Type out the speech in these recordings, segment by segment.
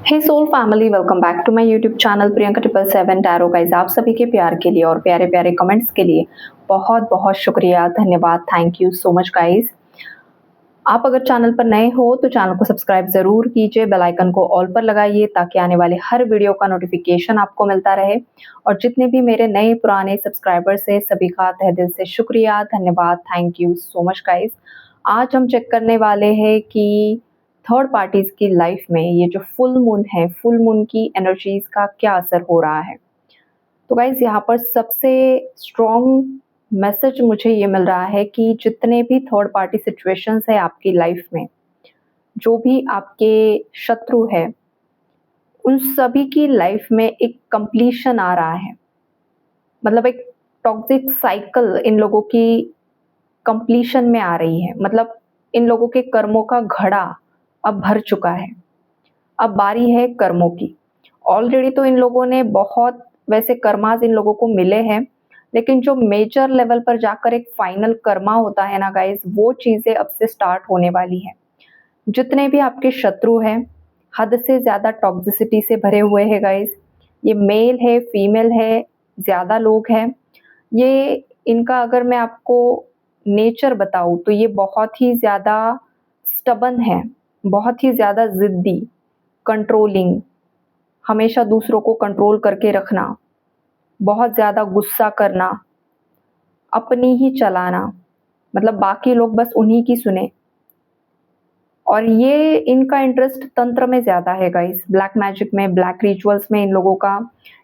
Hey soul family, welcome back to my YouTube channel Priyanka 777 tarot. Guys, आप सभी के प्यार के लिए और प्यारे प्यारे कमेंट्स के लिए बहुत बहुत शुक्रिया, धन्यवाद, thank you so much guys. आप अगर चैनल पर नए हो तो चैनल को सब्सक्राइब ज़रूर कीजिए, बेल आइकन को ऑल पर लगाइए ताकि आने वाले हर वीडियो का नोटिफिकेशन आपको मिलता रहे। और जितने भी मेरे नए पुराने सब्सक्राइबर्स हैं सभी का तहे दिल से शुक्रिया, धन्यवाद, thank you so much guys. आज हम चेक करने वाले हैं कि थर्ड पार्टीज़ की लाइफ में ये जो फुल मून है, फुल मून की एनर्जीज़ का क्या असर हो रहा है। तो गाइज़, यहाँ पर सबसे स्ट्रॉन्ग मैसेज मुझे ये मिल रहा है कि जितने भी थर्ड पार्टी सिचुएशंस है आपकी लाइफ में, जो भी आपके शत्रु है, उन सभी की लाइफ में एक कंप्लीशन आ रहा है। मतलब एक टॉक्सिक साइकिल इन लोगों की कंप्लीशन में आ रही है। मतलब इन लोगों के कर्मों का घड़ा अब भर चुका है। अब बारी है कर्मों की। ऑलरेडी तो इन लोगों ने बहुत वैसे कर्मास इन लोगों को मिले हैं, लेकिन जो मेजर लेवल पर जाकर एक फाइनल कर्मा होता है ना गाइस, वो चीज़ें अब से स्टार्ट होने वाली हैं। जितने भी आपके शत्रु हैं, हद से ज़्यादा टॉक्सिसिटी से भरे हुए हैं गाइस। ये मेल है, फीमेल है, ज़्यादा लोग हैं। ये इनका अगर मैं आपको नेचर बताऊँ तो ये बहुत ही ज़्यादा स्टबर्न है, बहुत ही ज़्यादा ज़िद्दी, कंट्रोलिंग, हमेशा दूसरों को कंट्रोल करके रखना, बहुत ज़्यादा गुस्सा करना, अपनी ही चलाना, मतलब बाकी लोग बस उन्हीं की सुने। और ये इनका इंटरेस्ट तंत्र में ज़्यादा है गाइस, ब्लैक मैजिक में, ब्लैक रिचुअल्स में इन लोगों का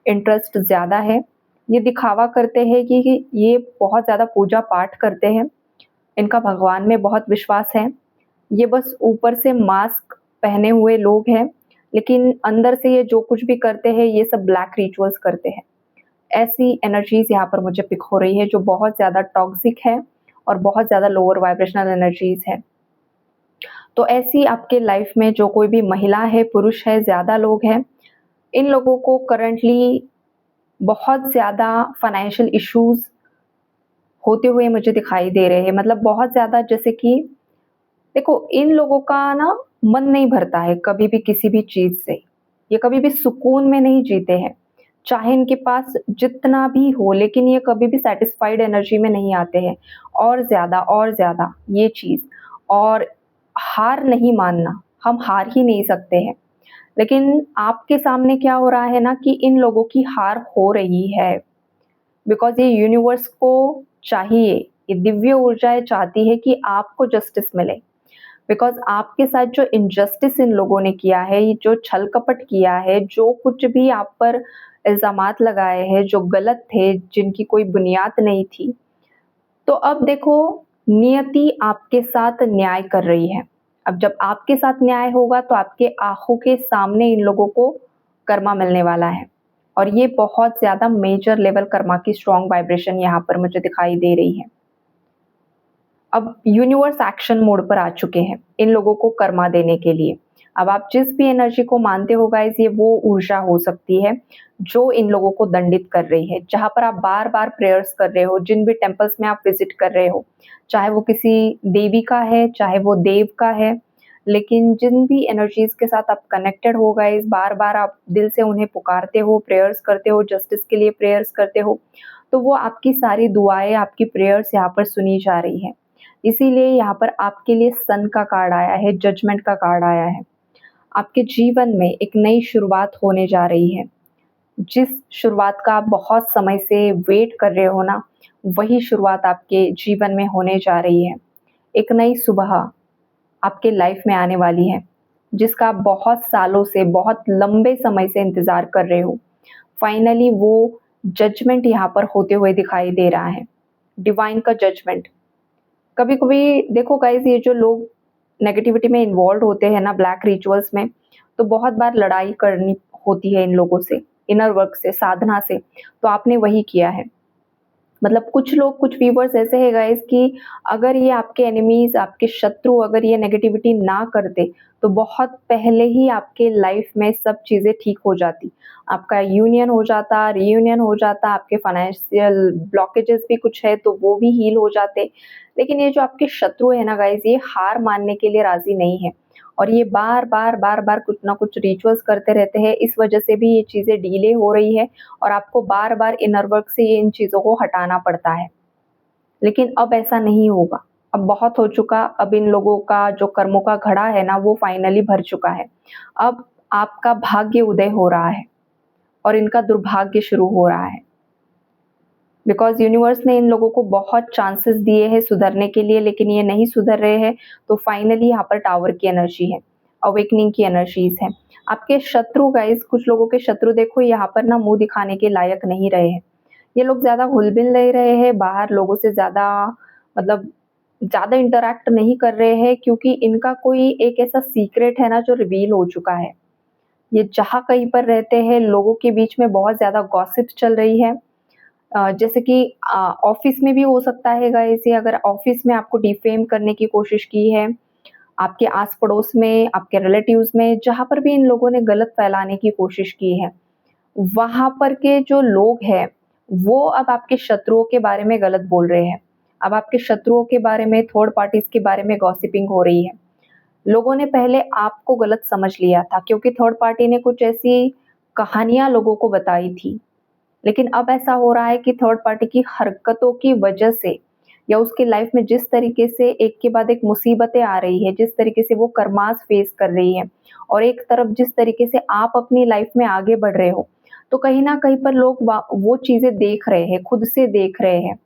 इंटरेस्ट ज़्यादा है। ये दिखावा करते हैं कि ये बहुत ज़्यादा पूजा पाठ करते हैं, इनका भगवान में बहुत विश्वास है। ये बस ऊपर से मास्क पहने हुए लोग हैं, लेकिन अंदर से ये जो कुछ भी करते हैं ये सब ब्लैक रिचुअल्स करते हैं। ऐसी एनर्जीज़ यहाँ पर मुझे पिक हो रही है जो बहुत ज़्यादा टॉक्सिक है और बहुत ज़्यादा लोअर वाइब्रेशनल एनर्जीज़ है। तो ऐसी आपके लाइफ में जो कोई भी महिला है, पुरुष है, ज़्यादा लोग हैं, इन लोगों को करंटली बहुत ज़्यादा फाइनेंशियल इश्यूज़ होते हुए मुझे दिखाई दे रहे हैं। मतलब बहुत ज़्यादा, जैसे कि देखो, इन लोगों का ना मन नहीं भरता है कभी भी किसी भी चीज़ से। ये कभी भी सुकून में नहीं जीते हैं। चाहे इनके पास जितना भी हो, लेकिन ये कभी भी सैटिस्फाइड एनर्जी में नहीं आते हैं। और ज़्यादा ये चीज़, और हार नहीं मानना, हम हार ही नहीं सकते हैं। लेकिन आपके सामने क्या हो रहा है ना कि इन लोगों की हार हो रही है, बिकॉज़ ये यूनिवर्स को चाहिए, ये दिव्य ऊर्जाएँ चाहती है कि आपको जस्टिस मिले। बिकॉज़ आपके साथ जो इनजस्टिस इन लोगों ने किया है, ये जो छल-कपट किया है, जो कुछ भी आप पर इल्ज़ामात लगाए हैं, जो गलत थे, जिनकी कोई बुनियाद नहीं थी, तो अब देखो, नियति आपके साथ न्याय कर रही है। अब जब आपके साथ न्याय होगा तो आपके आँखों के सामने इन लोगों को कर्मा मिलने वाला है। और ये बहुत ज़्यादा मेजर लेवल कर्मा की स्ट्रॉन्ग वाइब्रेशन यहाँ पर मुझे दिखाई दे रही है। अब यूनिवर्स एक्शन मोड पर आ चुके हैं इन लोगों को कर्मा देने के लिए। अब आप जिस भी एनर्जी को मानते हो गाइस, ये वो ऊर्जा हो सकती है जो इन लोगों को दंडित कर रही है। जहाँ पर आप बार-बार प्रेयर्स कर रहे हो, जिन भी टेम्पल्स में आप विज़िट कर रहे हो, चाहे वो किसी देवी का है, चाहे वो देव का है, लेकिन जिन भी एनर्जीज़ के साथ आप कनेक्टेड हो गाइस, बार-बार आप दिल से उन्हें पुकारते हो, प्रेयर्स करते हो, जस्टिस के लिए प्रेयर्स करते हो, तो वो आपकी सारी दुआएँ, आपकी प्रेयर्स यहाँ पर सुनी जा रही है। इसीलिए यहाँ पर आपके लिए सन का कार्ड आया है, जजमेंट का कार्ड आया है। आपके जीवन में एक नई शुरुआत होने जा रही है। जिस शुरुआत का आप बहुत समय से वेट कर रहे हो ना, वही शुरुआत आपके जीवन में होने जा रही है। एक नई सुबह आपके लाइफ में आने वाली है, जिसका आप बहुत सालों से, बहुत लंबे समय से इंतज़ार कर रहे हो। फाइनली वो जजमेंट यहाँ पर होते हुए दिखाई दे रहा है, डिवाइन का जजमेंट। कभी-कभी देखो गाइज़, ये जो लोग नेगेटिविटी में इन्वॉल्व्ड होते हैं ना ब्लैक रिचुअल्स में, तो बहुत बार लड़ाई करनी होती है इन लोगों से, इनर वर्क से, साधना से, तो आपने वही किया है। मतलब कुछ लोग, कुछ व्यूअर्स ऐसे हैं गाइस कि अगर ये आपके एनिमीज़, आपके शत्रु अगर ये नेगेटिविटी ना करते, तो बहुत पहले ही आपके लाइफ में सब चीज़ें ठीक हो जाती। आपका यूनियन हो जाता, रियूनियन हो जाता, आपके फाइनेंशियल ब्लॉकेजेस भी कुछ है तो वो भी हील हो जाते। लेकिन ये जो आपके शत्रु है ना गाइस, ये हार मानने के लिए राज़ी नहीं है। और ये बार बार बार बार कुछ ना कुछ रिचुअल्स करते रहते हैं, इस वजह से भी ये चीज़ें डिले हो रही है और आपको बार बार इनर वर्क से ये इन चीज़ों को हटाना पड़ता है। लेकिन अब ऐसा नहीं होगा, अब बहुत हो चुका, अब इन लोगों का जो कर्मों का घड़ा है ना वो फाइनली भर चुका है। अब आपका भाग्य उदय हो रहा है और इनका दुर्भाग्य शुरू हो रहा है। बिकॉज़ यूनिवर्स ने इन लोगों को बहुत चांसेस दिए हैं सुधरने के लिए, लेकिन ये नहीं सुधर रहे हैं, तो फाइनली यहाँ पर टावर की एनर्जी है, अवेकनिंग की एनर्जीज़ हैं। आपके शत्रु गाइस, कुछ लोगों के शत्रु देखो यहाँ पर ना मुँह दिखाने के लायक नहीं रहे हैं। ये लोग ज़्यादा घुल-मिल नहीं रहे हैं, बाहर लोगों से ज़्यादा मतलब ज़्यादा इंटरैक्ट नहीं कर रहे हैं, क्योंकि इनका कोई एक ऐसा सीक्रेट है ना जो रिवील हो चुका है। ये जहाँ कहीं पर रहते हैं, लोगों के बीच में बहुत ज़्यादा गॉसिप चल रही है। जैसे कि ऑफ़िस में भी हो सकता है गाइस, ये अगर ऑफ़िस में आपको डिफ़ेम करने की कोशिश की है, आपके आस-पड़ोस में, आपके रिलेटिव्स में, जहाँ पर भी इन लोगों ने गलत फैलाने की कोशिश की है, वहाँ पर के जो लोग हैं, वो अब आपके शत्रुओं के बारे में गलत बोल रहे हैं। अब आपके शत्रुओं के बारे में, थर्ड पार्टीज़ के बारे में गॉसिपिंग हो रही है। लोगों ने पहले आपको गलत समझ लिया था, क्योंकि थर्ड पार्टी ने कुछ ऐसी कहानियाँ लोगों को बताई थी। लेकिन अब ऐसा हो रहा है कि थर्ड पार्टी की हरकतों की वजह से या उसकी लाइफ में जिस तरीके से एक के बाद एक मुसीबतें आ रही है, जिस तरीके से वो कर्मास फेस कर रही है और एक तरफ जिस तरीके से आप अपनी लाइफ में आगे बढ़ रहे हो, तो कहीं न कहीं पर लोग वो चीज़ें देख रहे हैं, खुद से देख रहे हैं।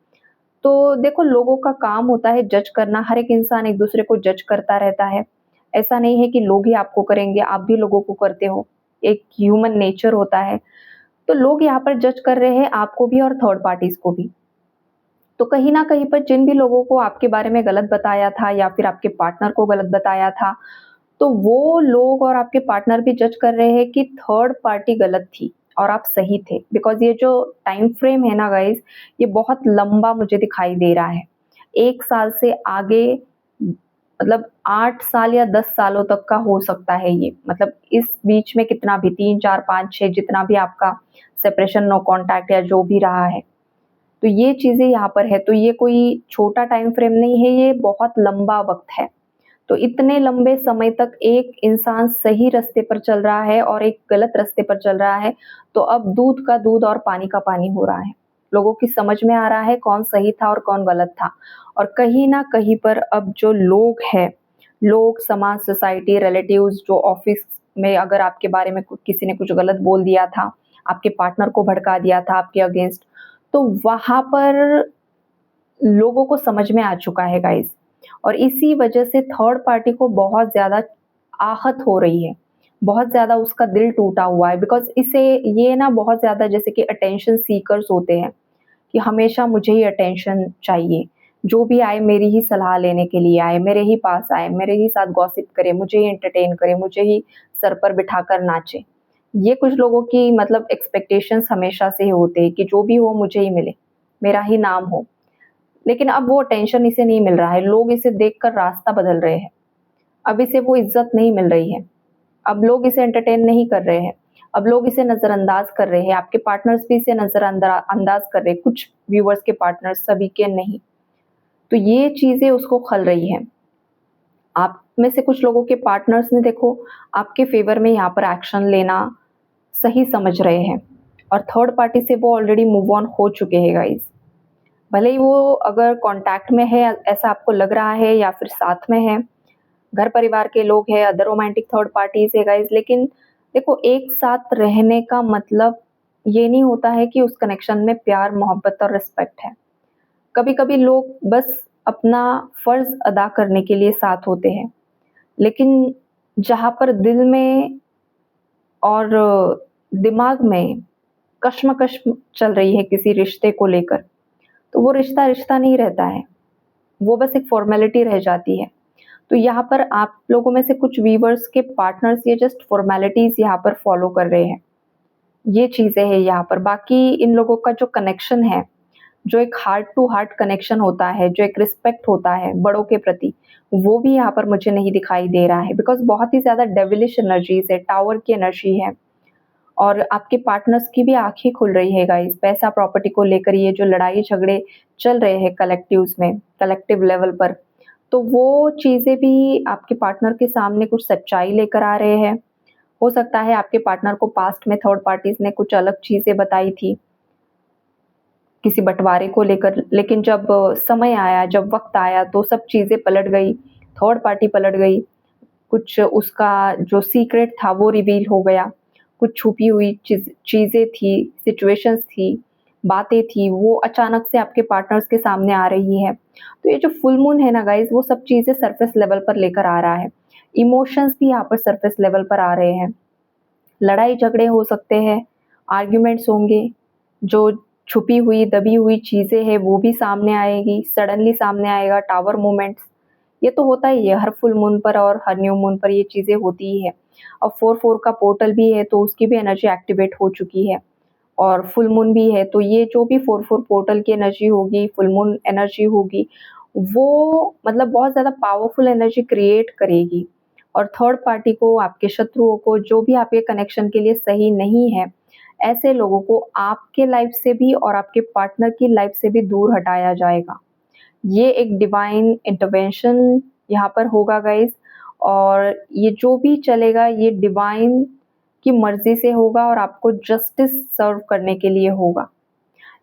तो देखो, लोगों का काम होता है जज करना, हर एक इंसान एक-दूसरे को जज करता रहता है। ऐसा नहीं है कि लोग ही आपको करेंगे, आप भी लोगों को करते हो, एक ह्यूमन नेचर होता है। तो लोग यहाँ पर जज कर रहे हैं आपको भी और थर्ड पार्टीज़ को भी। तो कहीं न कहीं पर जिन भी लोगों को आपके बारे में गलत बताया था या फिर आपके पार्टनर को गलत बताया था, तो वो लोग और आपके पार्टनर भी जज कर रहे हैं कि थर्ड पार्टी गलत थी और आप सही थे। बिकॉज़ ये जो टाइम फ्रेम है ना गाइज़, ये बहुत लंबा मुझे दिखाई दे रहा है। 1 साल से आगे, मतलब 8 साल या 10 सालों तक का हो सकता है ये। मतलब इस बीच में कितना भी 3, 4, 5, 6 जितना भी आपका सेपरेशन, नो कॉन्टैक्ट या जो भी रहा है, तो ये चीज़ें यहाँ पर है। तो ये कोई छोटा टाइम फ्रेम नहीं है, ये बहुत लंबा वक़्त है। तो इतने लंबे समय तक एक इंसान सही रास्ते पर चल रहा है और एक गलत रास्ते पर चल रहा है, तो अब दूध का दूध और पानी का पानी हो रहा है। लोगों की समझ में आ रहा है कौन सही था और कौन गलत था। और कहीं न कहीं पर अब जो लोग हैं, लोग, समाज, सोसाइटी, रिलेटिव्स, जो ऑफ़िस में अगर आपके बारे में किसी ने कुछ गलत बोल दिया था, आपके पार्टनर को भड़का दिया था आपके अगेंस्ट, तो वहाँ पर लोगों को समझ में आ चुका है गाइज़। और इसी वजह से थर्ड पार्टी को बहुत ज़्यादा आहत हो रही है, बहुत ज़्यादा उसका दिल टूटा हुआ है। बिकॉज़ इसे ये ना बहुत ज़्यादा जैसे कि अटेंशन सीकर्स होते हैं, कि हमेशा मुझे ही अटेंशन चाहिए। जो भी आए मेरी ही सलाह लेने के लिए आए, मेरे ही पास आए, मेरे ही साथ गॉसिप करे, मुझे ही एंटरटेन करे, मुझे ही सर पर बिठाकर नाचे। ये कुछ लोगों की मतलब एक्सपेक्टेशंस हमेशा से ही होते हैं कि जो भी हो मुझे ही मिले, मेरा ही नाम हो। लेकिन अब वो अटेंशन इसे नहीं मिल रहा है, लोग इसे देखकर रास्ता बदल रहे हैं। अब इसे वो इज़्ज़त नहीं मिल रही है। अब लोग इसे एंटरटेन नहीं कर रहे हैं। अब लोग इसे नज़रअंदाज कर रहे हैं। आपके पार्टनर्स भी इसे अंदाज कर रहे हैं। कुछ व्यूअर्स के पार्टनर्स, सभी के नहीं। तो ये चीज़ें उसको खल रही हैं। आप में से कुछ लोगों के पार्टनर्स ने देखो आपके फ़ेवर में यहाँ पर एक्शन लेना सही समझ रहे हैं और थर्ड पार्टी से वो ऑलरेडी मूव ऑन हो चुके हैं गाइज़। भले ही वो अगर कॉन्टैक्ट में है, ऐसा आपको लग रहा है, या फिर साथ में है, घर परिवार के लोग हैं, अदर रोमांटिक थर्ड पार्टीज़ है गाइज़, लेकिन देखो, एक साथ रहने का मतलब ये नहीं होता है कि उस कनेक्शन में प्यार, मोहब्बत और रिस्पेक्ट है। कभी-कभी लोग बस अपना फ़र्ज़ अदा करने के लिए साथ होते हैं, लेकिन जहाँ पर दिल में और दिमाग में कश्मकश चल रही है किसी रिश्ते को लेकर, तो वो रिश्ता रिश्ता नहीं रहता है, वो बस एक फ़ॉर्मेलिटी रह जाती है। तो यहाँ पर आप लोगों में से कुछ व्यूअर्स के पार्टनर्स ये जस्ट फ़ॉर्मेलिटीज़ यहाँ पर फ़ॉलो कर रहे हैं। ये चीज़ें हैं यहाँ पर। बाकी इन लोगों का जो कनेक्शन है, जो एक हार्ट टू हार्ट कनेक्शन होता है, जो एक रिस्पेक्ट होता है बड़ों के प्रति, वो भी यहाँ पर मुझे नहीं दिखाई दे रहा है। बिकॉज़ बहुत ही ज़्यादा डेविलिश एनर्जीज़ है, टावर की एनर्जी है। और आपके पार्टनर्स की भी आँखें खुल रही है गाइज़, पैसा, प्रॉपर्टी को लेकर ये जो लड़ाई झगड़े चल रहे हैं कलेक्टिव्स में, कलेक्टिव लेवल पर, तो वो चीज़ें भी आपके पार्टनर के सामने कुछ सच्चाई लेकर आ रहे हैं। हो सकता है आपके पार्टनर को पास्ट में थर्ड पार्टीज़ ने कुछ अलग चीज़ें बताई थी, किसी बँटवारे को लेकर, लेकिन जब समय आया, जब वक़्त आया तो सब चीज़ें पलट गई, थर्ड पार्टी पलट गई। कुछ उसका जो सीक्रेट था वो रिवील हो गया, कुछ छुपी हुई चीज़ें थी, सिचुएशंस थी, बातें थी, वो अचानक से आपके पार्टनर्स के सामने आ रही है। तो ये जो फुल मून है ना गाइज़, वो सब चीज़ें सरफेस लेवल पर लेकर आ रहा है। इमोशंस भी यहाँ पर सरफेस लेवल पर आ रहे हैं। लड़ाई झगड़े हो सकते हैं, आर्ग्यूमेंट्स होंगे, जो छुपी हुई, दबी हुई चीज़ें हैं वो भी सामने आएगी, सडनली सामने आएगा, टावर मोमेंट्स, ये तो होता ही है हर फुल मून पर और हर न्यू मून पर ये चीज़ें होती ही है। अब 4-4 का पोर्टल भी है तो उसकी भी एनर्जी एक्टिवेट हो चुकी है और फुल मून भी है, तो ये जो भी 4-4 पोर्टल की एनर्जी होगी, फुल मून एनर्जी होगी, वो मतलब बहुत ज़्यादा पावरफुल एनर्जी क्रिएट करेगी और थर्ड पार्टी को, आपके शत्रुओं को, जो भी आपके कनेक्शन के लिए सही नहीं है, ऐसे लोगों को आपके लाइफ से भी और आपके पार्टनर की लाइफ से भी दूर हटाया जाएगा। ये एक डिवाइन इंटरवेंशन यहाँ पर होगा गाइज़, और ये जो भी चलेगा ये डिवाइन की मर्ज़ी से होगा और आपको जस्टिस सर्व करने के लिए होगा।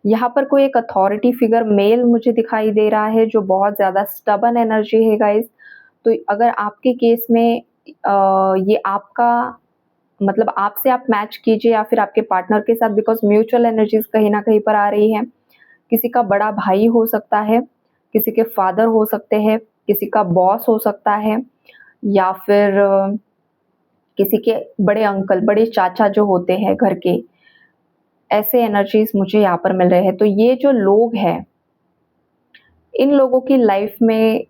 यहाँ पर कोई एक अथॉरिटी फिगर मेल मुझे दिखाई दे रहा है जो बहुत ज़्यादा स्टबर्न एनर्जी है गाइज़। तो अगर आपके केस में ये आपका मतलब आपसे आप मैच कीजिए या फिर आपके पार्टनर के साथ, बिकॉज़ म्यूचुअल एनर्जीज़ कहीं न कहीं पर आ रही हैं। किसी का बड़ा भाई हो सकता है, किसी के फादर हो सकते हैं, किसी का बॉस हो सकता है या फिर किसी के बड़े अंकल, बड़े चाचा जो होते हैं घर के, ऐसे एनर्जीज़ मुझे यहाँ पर मिल रहे हैं। तो ये जो लोग हैं, इन लोगों की लाइफ़ में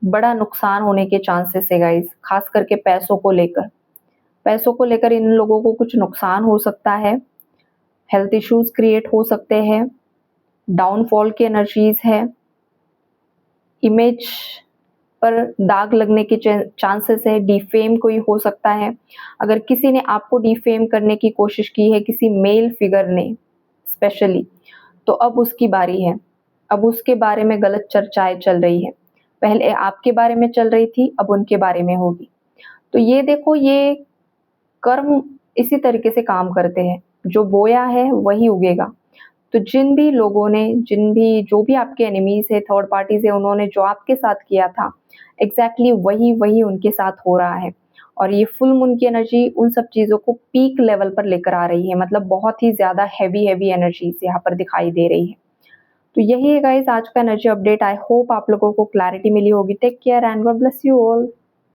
बड़ा नुकसान होने के चांसेस है गाइज़, ख़ास करके पैसों को लेकर। पैसों को लेकर इन लोगों को कुछ नुकसान हो सकता है, हेल्थ इश्यूज़ क्रिएट हो सकते हैं, डाउनफॉल की एनर्जीज़ है, इमेज पर दाग लगने के चांसेस है, डिफेम कोई हो सकता है। अगर किसी ने आपको डिफेम करने की कोशिश की है, किसी मेल फिगर ने स्पेशली, तो अब उसकी बारी है। अब उसके बारे में गलत चर्चाएँ चल रही है। पहले आपके बारे में चल रही थी, अब उनके बारे में होगी। तो ये देखो, ये कर्म इसी तरीके से काम करते हैं, जो बोया है वही उगेगा। तो जिन भी लोगों ने, जो भी आपके एनिमीज़ हैं, थर्ड पार्टीज़ हैं, उन्होंने जो आपके साथ किया था, एग्ज़ैक्टली वही उनके साथ हो रहा है। और ये फुल मून की एनर्जी उन सब चीज़ों को पीक लेवल पर लेकर आ रही है, मतलब बहुत ही ज़्यादा हेवी एनर्जीज़ यहाँ पर दिखाई दे रही है। तो यही है गाइज़ आज का एनर्जी अपडेट। आई होप आप लोगों को क्लैरिटी मिली होगी। Take care and God bless you all.